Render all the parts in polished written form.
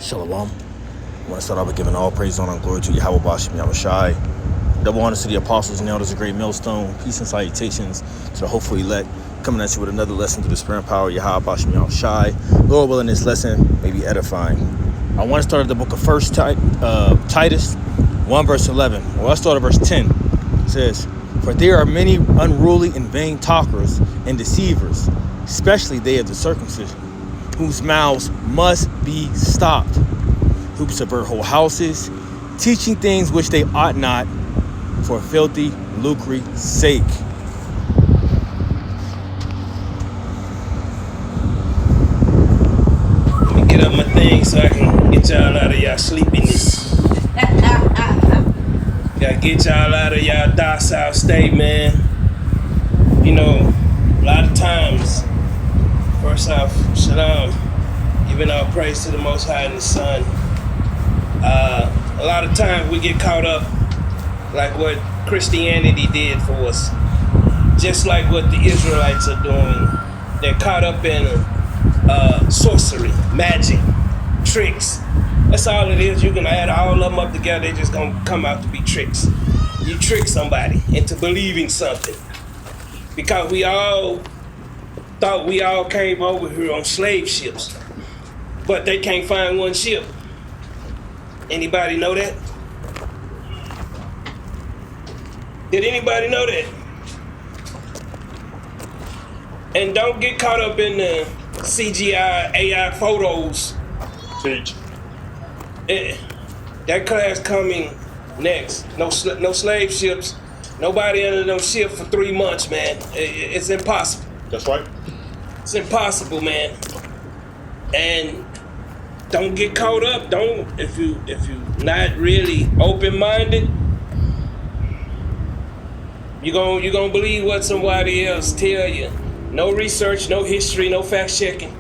Shalom. I want to start off by giving all praise, honor, and glory to Yahweh Bashem Yahushai. Double honors to the apostles and elders of Great Millstone. Peace and salutations to the hopeful elect. Coming at you with another lesson through the spirit and power of Yahweh Bashem Yahushai. Lord willing, this lesson may be edifying. I want to start at the book of Titus 1 verse 11. Well, let's start at verse 10. It says, "For there are many unruly and vain talkers and deceivers, especially they of the circumcision, whose mouths must be stopped, who subvert whole houses, teaching things which they ought not, for filthy lucre's sake." Let me get up my thing so I can get y'all out of y'all sleepiness. Gotta get y'all out of y'all docile state, man. You know, a lot of times, first off, shalom, giving all praise to the Most High and the Son. A lot of times we get caught up like what Christianity did for us, just like what the Israelites are doing. They're caught up in sorcery, magic, tricks. That's all it is. You can add all of them up together, they're just gonna come out to be tricks. You trick somebody into believing something. Because we all thought we all came over here on slave ships, but they can't find one ship. Anybody know that? Did anybody know that? And don't get caught up in the CGI AI photos. Teach. That class coming next. No slave ships. Nobody under no ship for 3 months, man. It's impossible. That's right. It's impossible, man. And don't get caught up. Don't if you not really open-minded, you gonna believe what somebody else tell you. No research, no history, no fact checking.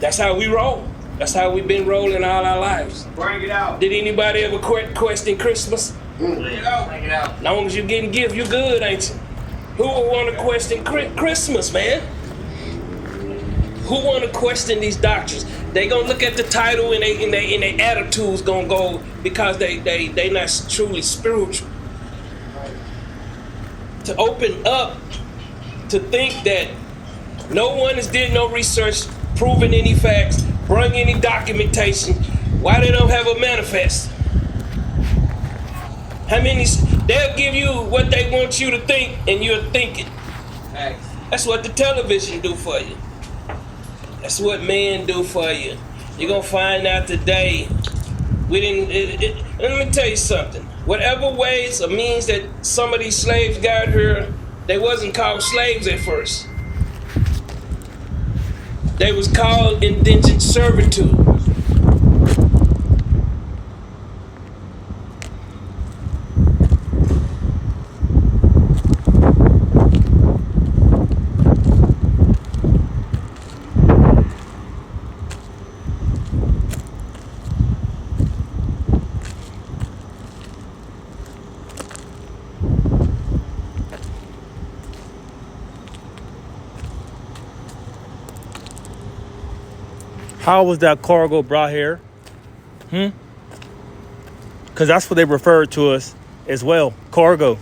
That's how we roll. That's how we've been rolling all our lives. Bring it out. Did anybody ever question Christmas? Bring it out. Bring it out. As long as you getting gift, you good, ain't you? Who would want to question Christmas, man? Who want to question these doctrines? They gonna look at the title and they attitudes gonna go because they not truly spiritual. To open up to think that no one has did no research, proven any facts, bring any documentation, why they don't have a manifest? How many? They'll give you what they want you to think, and you'll think it. That's what the television do for you. That's what men do for you. You're gonna find out today. Let me tell you something. Whatever ways or means that some of these slaves got here, they wasn't called slaves at first. They was called indentured servitude. How was that cargo brought here? Because that's what they referred to us as well, cargo.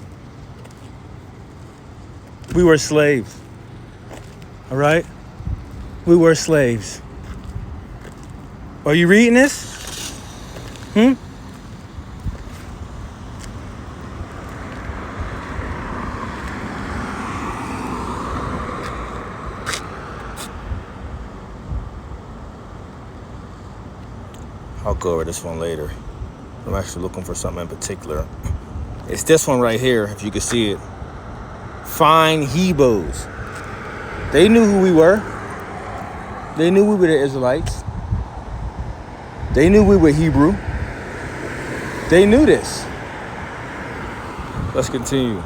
We were slaves. All right? We were slaves. Are you reading this? I'll go over this one later. I'm actually looking for something in particular. It's this one right here, if you can see it. Fine Hebrews. They knew who we were. They knew we were the Israelites. They knew we were Hebrew. They knew this. Let's continue.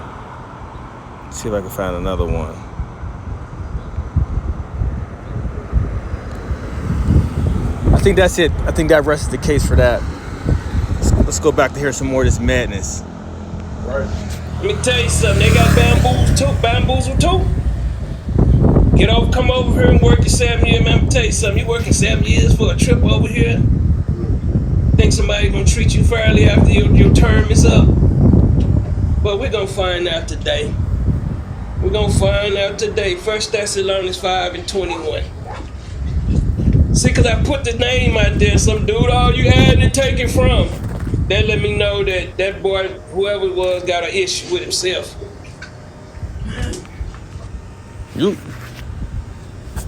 See if I can find another one. I think that's it. I think that rests the case for that. Let's go back to hear some more of this madness. Right. Let me tell you something. They got bamboozle too. Get over, come over here and work your 7 years. Man, let me tell you something. You working 7 years for a trip over here? think somebody gonna treat you fairly after your term is up? But we're gonna find out today. We're gonna find out today. 1 Thessalonians 5:21. See, because I put the name out there, some dude, oh, you had to take it from. That let me know that that boy, whoever it was, got an issue with himself.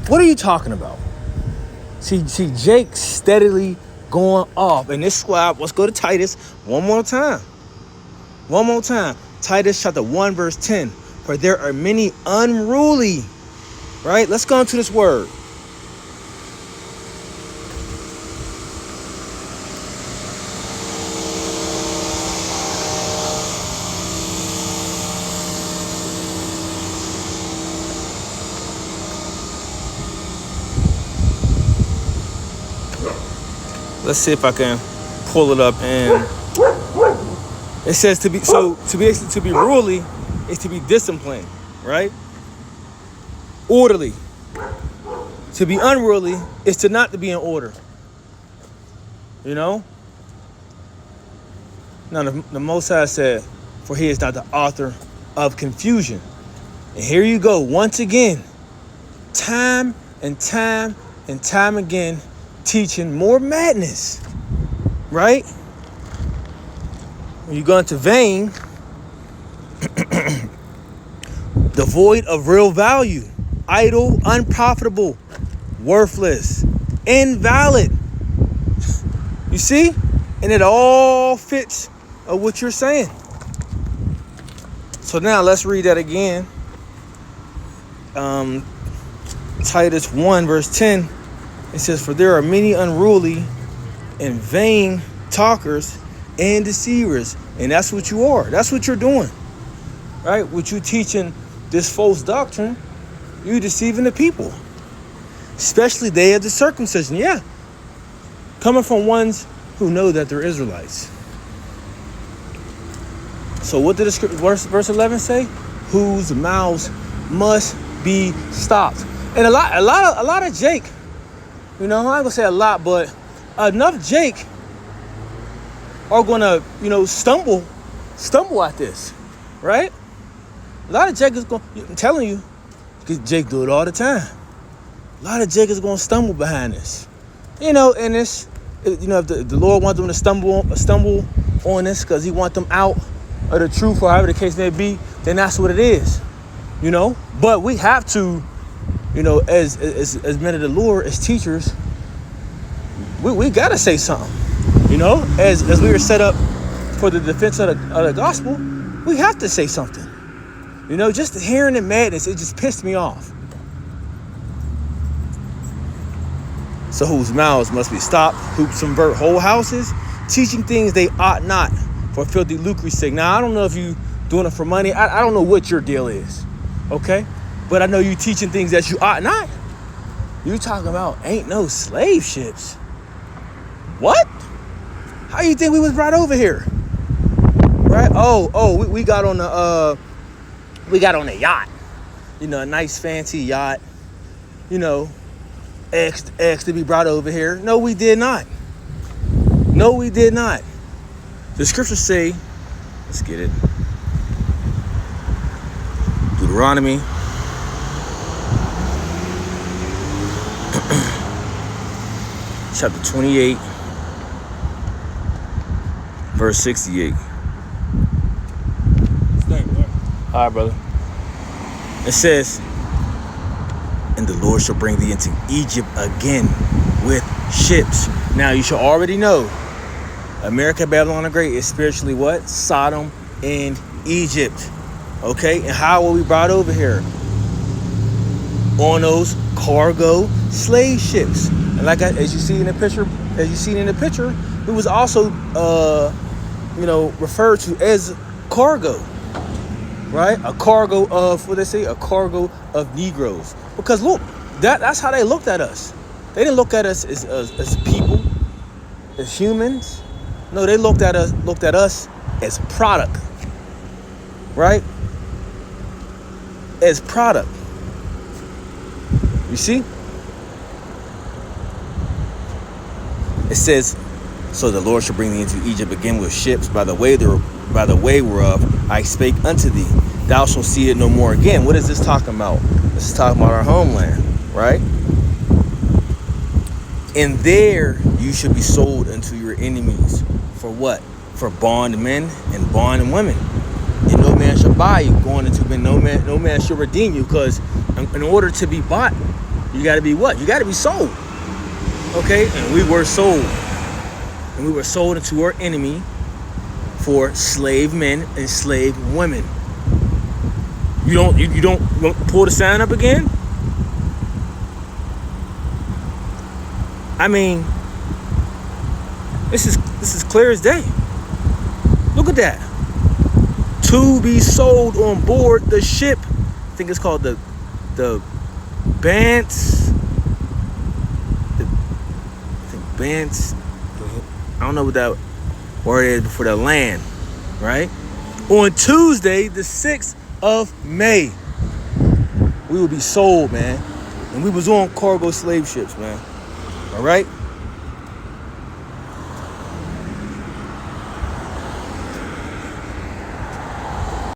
What are you talking about? See, Jake steadily going off. And this squad, let's go to Titus one more time. One more time. Titus chapter 1, verse 10. For there are many unruly, right? Let's go into this word. Let's see if I can pull it up. And it says to be ruly is to be disciplined, right? Orderly. To be unruly is to not to be in order. You know? Now the Most High said, for he is not the author of confusion. And here you go, once again, time and time and time again, teaching more madness, right? When you go into vain, devoid of real value, idle, unprofitable, worthless, invalid. You see? And it all fits what you're saying. So now let's read that again. Titus 1 verse 10. It says, for there are many unruly and vain talkers and deceivers. And that's what you are. That's what you're doing. Right? What you teaching this false doctrine, you deceiving the people. Especially they of the circumcision. Yeah. Coming from ones who know that they're Israelites. So what did verse 11 say? Whose mouths must be stopped. And a lot of Jake, you know, I'm not gonna say a lot, but enough Jake are gonna, you know, stumble at this, right? A lot of Jake is gonna, I'm telling you, because Jake do it all the time. A lot of Jake is gonna stumble behind this, you know, and this, you know, if the Lord wants them to stumble on this because He wants them out of the truth or however the case may be, then that's what it is, you know. But we have to, you know, as men of the Lord, as teachers, we gotta say something. You know, as we were set up for the defense of the gospel, we have to say something. You know, just hearing the madness, it just pissed me off. So whose mouths must be stopped, who subvert whole houses, teaching things they ought not for filthy lucre's sake. Now, I don't know if you doing it for money. I don't know what your deal is, okay? But I know you teaching things that you ought not. You talking about ain't no slave ships. What? How you think we was brought over here? Right? We got on the yacht. You know, a nice fancy yacht. You know, asked to be brought over here. No, we did not. No, we did not. The scriptures say, let's get it. Deuteronomy. Chapter 28, verse 68. All right, brother. It says, and the Lord shall bring thee into Egypt again with ships. Now, you should already know, America, Babylon the Great is spiritually what? Sodom and Egypt. Okay? And how were we brought over here? On those cargo slave ships. And like as you see in the picture, it was also referred to as cargo. Right? A cargo of what they say, a cargo of Negroes. Because look, that's how they looked at us. They didn't look at us as people, as humans. No, they looked at us as product. Right? As product. You see? It says, So the Lord shall bring thee into Egypt again with ships by the way whereof I spake unto thee. Thou shalt see it no more again. What is this talking about? This is talking about our homeland, right? And there you should be sold unto your enemies. For what? For bondmen and bondwomen. And no man shall buy you. Going into no man shall redeem you. Because in order to be bought, you got to be what? You got to be sold. Okay? And we were sold. And we were sold into our enemy for slave men and slave women. You don't pull the sign up again? I mean, this is clear as day. Look at that. To be sold on board the ship. I think it's called the Bants. Bants. I don't know what that word is before the land, right? On Tuesday, the 6th of May, we will be sold, man. And we was on cargo slave ships, man. All right?